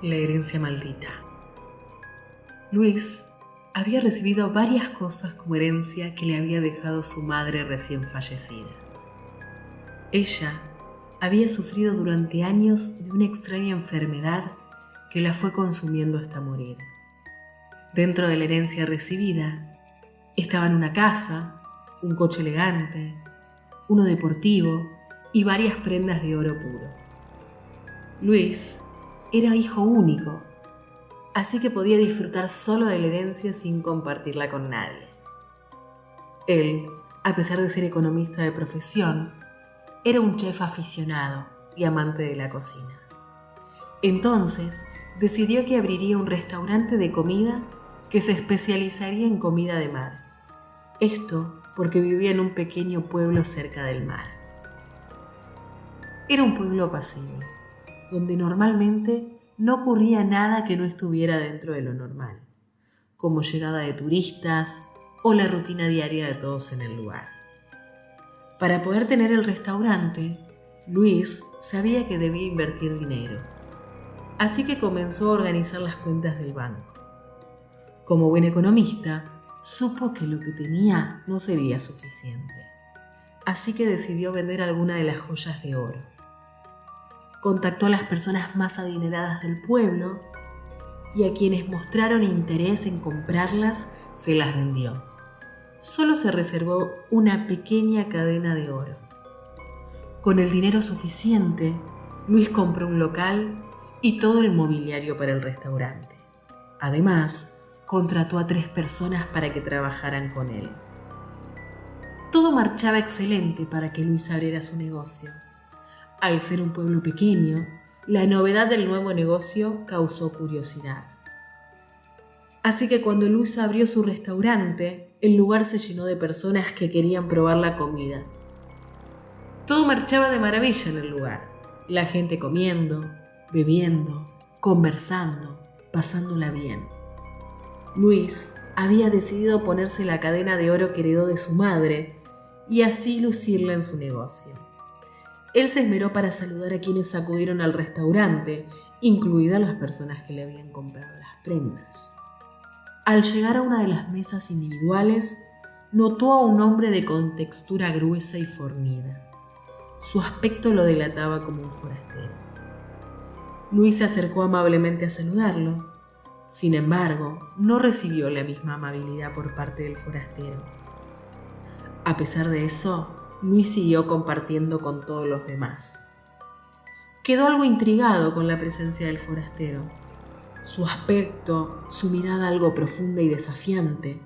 La herencia maldita. Luis había recibido varias cosas como herencia que le había dejado su madre recién fallecida. Ella había sufrido durante años de una extraña enfermedad que la fue consumiendo hasta morir. Dentro de la herencia recibida estaban una casa, un coche elegante, uno deportivo y varias prendas de oro puro. Luis era hijo único, así que podía disfrutar solo de la herencia sin compartirla con nadie. Él, a pesar de ser economista de profesión, era un chef aficionado y amante de la cocina. Entonces, decidió que abriría un restaurante de comida que se especializaría en comida de mar. Esto porque vivía en un pequeño pueblo cerca del mar. Era un pueblo apacible, donde normalmente no ocurría nada que no estuviera dentro de lo normal, como llegada de turistas o la rutina diaria de todos en el lugar. Para poder tener el restaurante, Luis sabía que debía invertir dinero, así que comenzó a organizar las cuentas del banco. Como buen economista, supo que lo que tenía no sería suficiente, así que decidió vender alguna de las joyas de oro. Contactó a las personas más adineradas del pueblo y a quienes mostraron interés en comprarlas se las vendió. Solo se reservó una pequeña cadena de oro. Con el dinero suficiente, Luis compró un local y todo el mobiliario para el restaurante. Además, contrató a 3 personas para que trabajaran con él. Todo marchaba excelente para que Luis abriera su negocio. Al ser un pueblo pequeño, la novedad del nuevo negocio causó curiosidad. Así que cuando Luis abrió su restaurante, el lugar se llenó de personas que querían probar la comida. Todo marchaba de maravilla en el lugar. La gente comiendo, bebiendo, conversando, pasándola bien. Luis había decidido ponerse la cadena de oro que heredó de su madre y así lucirla en su negocio. Él se esmeró para saludar a quienes acudieron al restaurante, incluidas las personas que le habían comprado las prendas. Al llegar a una de las mesas individuales, notó a un hombre de contextura gruesa y fornida. Su aspecto lo delataba como un forastero. Luis se acercó amablemente a saludarlo. Sin embargo, no recibió la misma amabilidad por parte del forastero. A pesar de eso, Luis siguió compartiendo con todos los demás. Quedó algo intrigado con la presencia del forastero. Su aspecto, su mirada algo profunda y desafiante,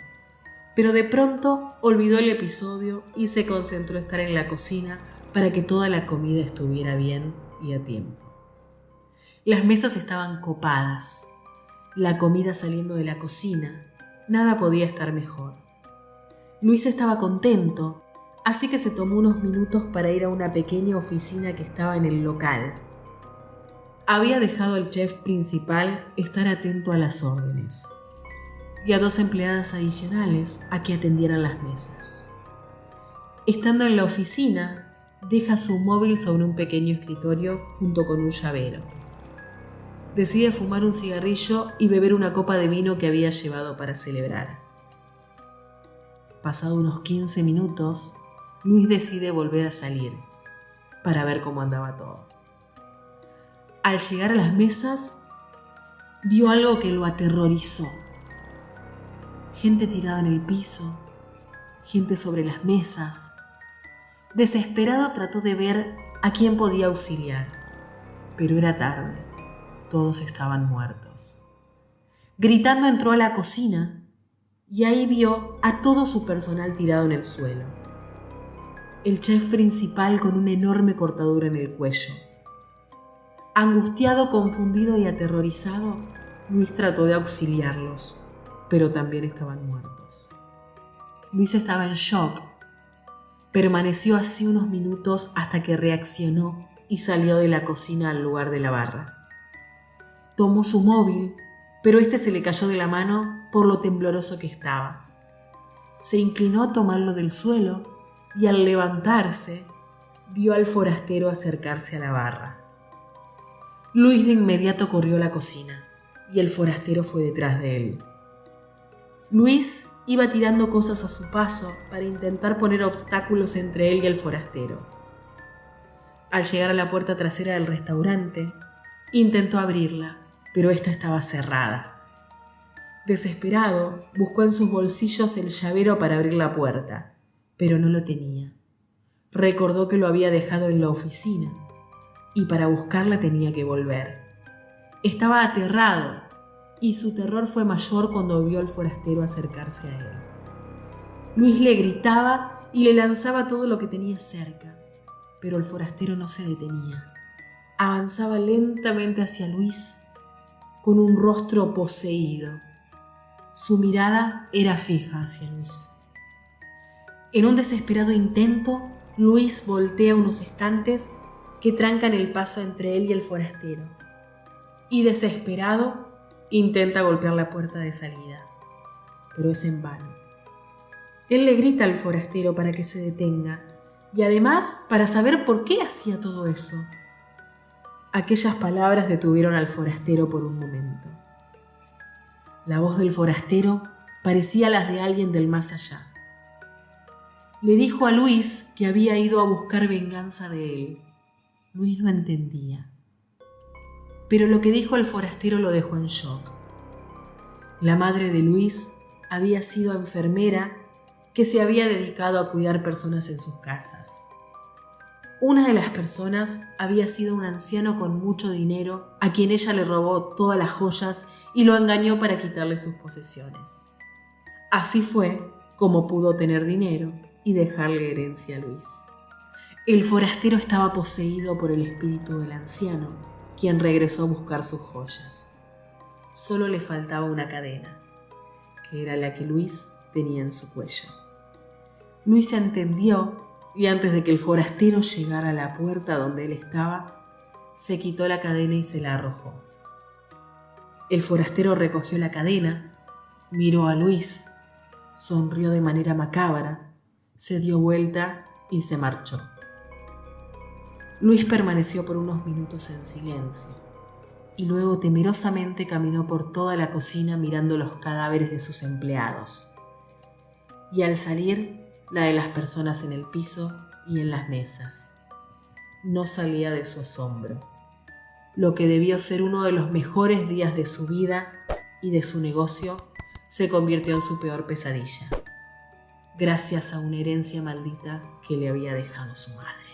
pero de pronto olvidó el episodio y se concentró en estar en la cocina para que toda la comida estuviera bien y a tiempo. Las mesas estaban copadas, la comida saliendo de la cocina, nada podía estar mejor. Luis estaba contento, así que se tomó unos minutos para ir a una pequeña oficina que estaba en el local. Había dejado al chef principal estar atento a las órdenes y a 2 empleadas adicionales a que atendieran las mesas. Estando en la oficina, deja su móvil sobre un pequeño escritorio junto con un llavero. Decide fumar un cigarrillo y beber una copa de vino que había llevado para celebrar. Pasado unos 15 minutos, Luis decide volver a salir para ver cómo andaba todo. Al llegar a las mesas, vio algo que lo aterrorizó. Gente tirada en el piso, gente sobre las mesas. Desesperado trató de ver a quién podía auxiliar, pero era tarde. Todos estaban muertos. Gritando entró a la cocina y ahí vio a todo su personal tirado en el suelo. El chef principal con una enorme cortadura en el cuello. Angustiado, confundido y aterrorizado, Luis trató de auxiliarlos, pero también estaban muertos. Luis estaba en shock. Permaneció así unos minutos hasta que reaccionó y salió de la cocina al lugar de la barra. Tomó su móvil, pero este se le cayó de la mano por lo tembloroso que estaba. Se inclinó a tomarlo del suelo y al levantarse, vio al forastero acercarse a la barra. Luis de inmediato corrió a la cocina y el forastero fue detrás de él. Luis iba tirando cosas a su paso para intentar poner obstáculos entre él y el forastero. Al llegar a la puerta trasera del restaurante, intentó abrirla, pero esta estaba cerrada. Desesperado, buscó en sus bolsillos el llavero para abrir la puerta, pero no lo tenía. Recordó que lo había dejado en la oficina y para buscarla tenía que volver. Estaba aterrado y su terror fue mayor cuando vio al forastero acercarse a él. Luis le gritaba y le lanzaba todo lo que tenía cerca, pero el forastero no se detenía. Avanzaba lentamente hacia Luis con un rostro poseído. Su mirada era fija hacia Luis. En un desesperado intento, Luis voltea unos estantes que trancan el paso entre él y el forastero, y desesperado intenta golpear la puerta de salida, pero es en vano. Él le grita al forastero para que se detenga y además para saber por qué hacía todo eso. Aquellas palabras detuvieron al forastero por un momento. La voz del forastero parecía las de alguien del más allá. Le dijo a Luis que había ido a buscar venganza de él. Luis no entendía. Pero lo que dijo el forastero lo dejó en shock. La madre de Luis había sido enfermera que se había dedicado a cuidar personas en sus casas. Una de las personas había sido un anciano con mucho dinero a quien ella le robó todas las joyas y lo engañó para quitarle sus posesiones. Así fue como pudo tener dinero y dejarle herencia a Luis. El forastero estaba poseído por el espíritu del anciano, quien regresó a buscar sus joyas. Solo le faltaba una cadena, que era la que Luis tenía en su cuello. Luis entendió y antes de que el forastero llegara a la puerta donde él estaba, se quitó la cadena y se la arrojó. El forastero recogió la cadena, miró a Luis, sonrió de manera macabra, se dio vuelta y se marchó. Luis permaneció por unos minutos en silencio y luego temerosamente caminó por toda la cocina mirando los cadáveres de sus empleados. Y al salir, la de las personas en el piso y en las mesas. No salía de su asombro. Lo que debió ser uno de los mejores días de su vida y de su negocio se convirtió en su peor pesadilla, gracias a una herencia maldita que le había dejado su madre.